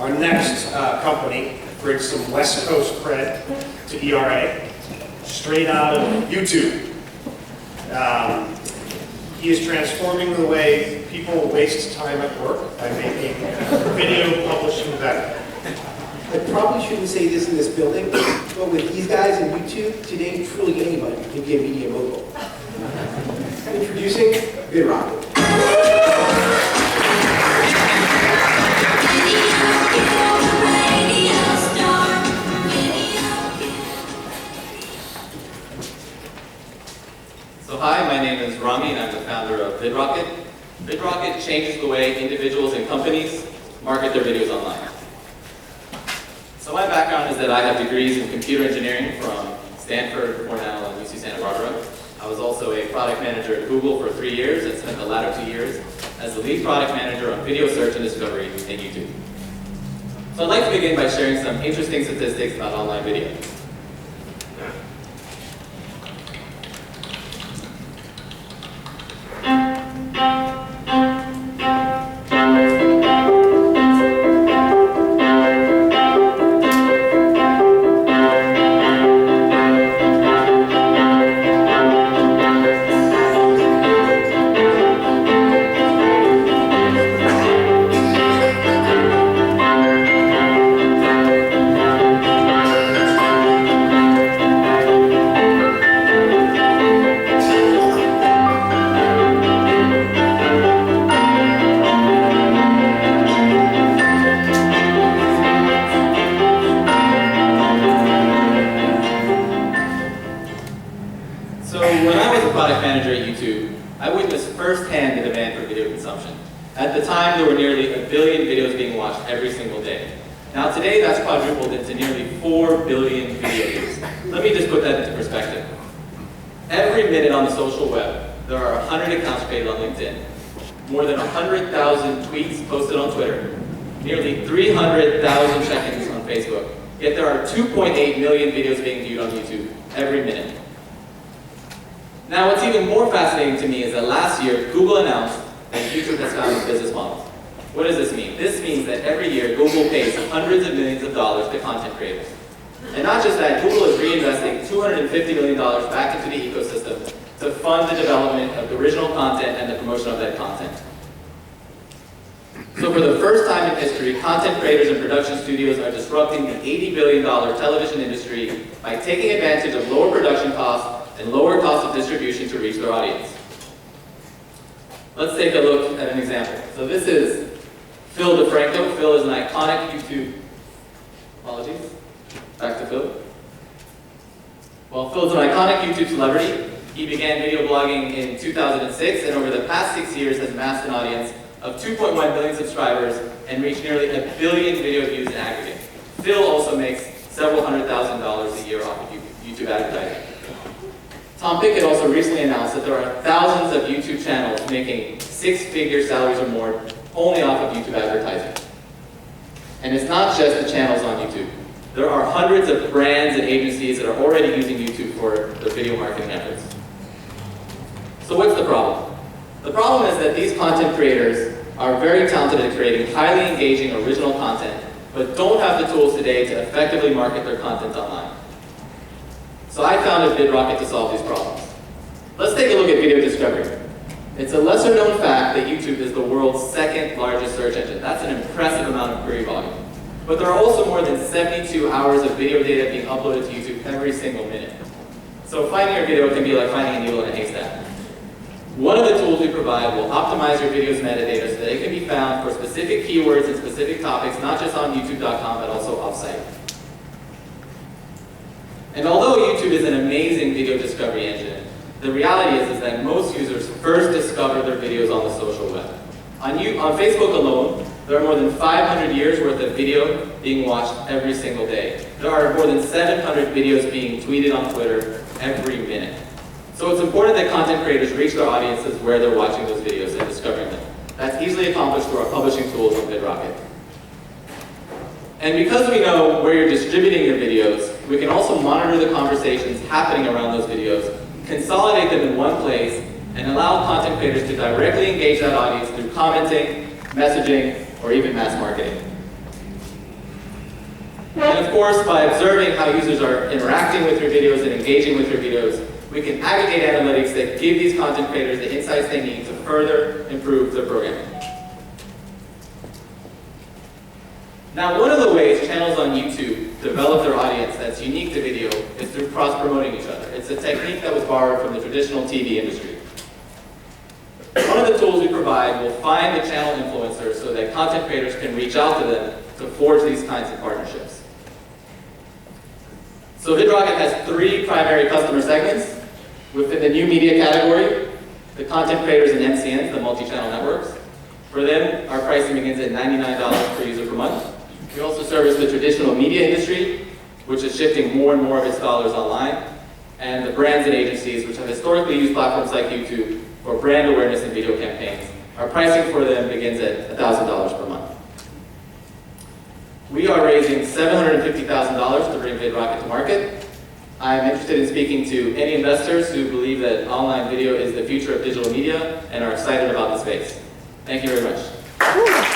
Our next company brings some West Coast cred to ERA, straight out of YouTube. He is transforming the way people waste time at work by making video publishing better. I probably shouldn't say this in this building, but with these guys and YouTube, today truly anybody can be a media mogul. Introducing Vidrocket. So hi, my name is Rami and I'm the founder of Vidrocket. Vidrocket changes the way individuals and companies market their videos online. So my background is that I have degrees in computer engineering from Stanford, Cornell, and UC Santa Barbara. I was also a product manager at Google for 3 years and spent the latter 2 years as the lead product manager on video search and discovery in YouTube. So I'd like to begin by sharing some interesting statistics about online video. I witnessed firsthand the demand for video consumption. At the time, there were nearly 1 billion videos being watched every single day. Now today, that's quadrupled into nearly 4 billion video views. Let me just put that into perspective. Every minute on the social web, there are 100 accounts created on LinkedIn, more than 100,000 tweets posted on Twitter, nearly 300,000 check-ins on Facebook, yet there are 2.8 million videos being viewed on YouTube every minute. Now, what's even more fascinating to me is that last year, Google announced that YouTube has found a business model. What does this mean? This means that every year, Google pays hundreds of millions of dollars to content creators. And not just that, Google is reinvesting $250 million back into the ecosystem to fund the development of the original content and the promotion of that content. So for the first time in history, content creators and production studios are disrupting the $80 billion television industry by taking advantage of lower production costs and lower cost of distribution to reach their audience. Let's take a look at an example. So this is Phil DeFranco. Phil is an iconic YouTube, apologies, back to Phil. Well, Phil's an iconic YouTube celebrity. He began video blogging in 2006 and over the past 6 years has amassed an audience of 2.1 million subscribers and reached nearly 1 billion video views in aggregate. Phil also makes several $100,000s a year off of YouTube advertising. Tom Pickett also recently announced that there are thousands of YouTube channels making 6-figure salaries or more only off of YouTube advertising. And it's not just the channels on YouTube. There are hundreds of brands and agencies that are already using YouTube for their video marketing efforts. So what's the problem? The problem is that these content creators are very talented at creating highly engaging original content, but don't have the tools today to effectively market their content online. So I founded Vidrocket to solve these problems. Let's take a look at video discovery. It's a lesser known fact that YouTube is the world's second largest search engine. That's an impressive amount of query volume. But there are also more than 72 hours of video data being uploaded to YouTube every single minute. So finding your video can be like finding a needle in a haystack. One of the tools we provide will optimize your video's metadata so that it can be found for specific keywords and specific topics, not just on YouTube.com, but also off-site. And although YouTube is an amazing video discovery engine, the reality is that most users first discover their videos on the social web. On Facebook alone, there are more than 500 years worth of video being watched every single day. There are more than 700 videos being tweeted on Twitter every minute. So it's important that content creators reach their audiences where they're watching those videos and discovering them. That's easily accomplished through our publishing tools on Vidrocket. And because we know where you're distributing your videos, we can also monitor the conversations happening around those videos, consolidate them in one place, and allow content creators to directly engage that audience through commenting, messaging, or even mass marketing. And of course, by observing how users are interacting with your videos and engaging with your videos, we can aggregate analytics that give these content creators the insights they need to further improve their programming. Now, one of the ways channels on YouTube develop their audience that's unique to video is through cross-promoting each other. It's a technique that was borrowed from the traditional TV industry. One of the tools we provide will find the channel influencers so that content creators can reach out to them to forge these kinds of partnerships. So Vidrocket has 3 primary customer segments. Within the new media category, the content creators and MCNs, the multi-channel networks. For them, our pricing begins at $99 per user per month. We also service the traditional media industry, which is shifting more and more of its dollars online, and the brands and agencies, which have historically used platforms like YouTube for brand awareness and video campaigns. Our pricing for them begins at $1,000 per month. We are raising $750,000 to bring Vidrocket to market. I'm interested in speaking to any investors who believe that online video is the future of digital media and are excited about the space. Thank you very much.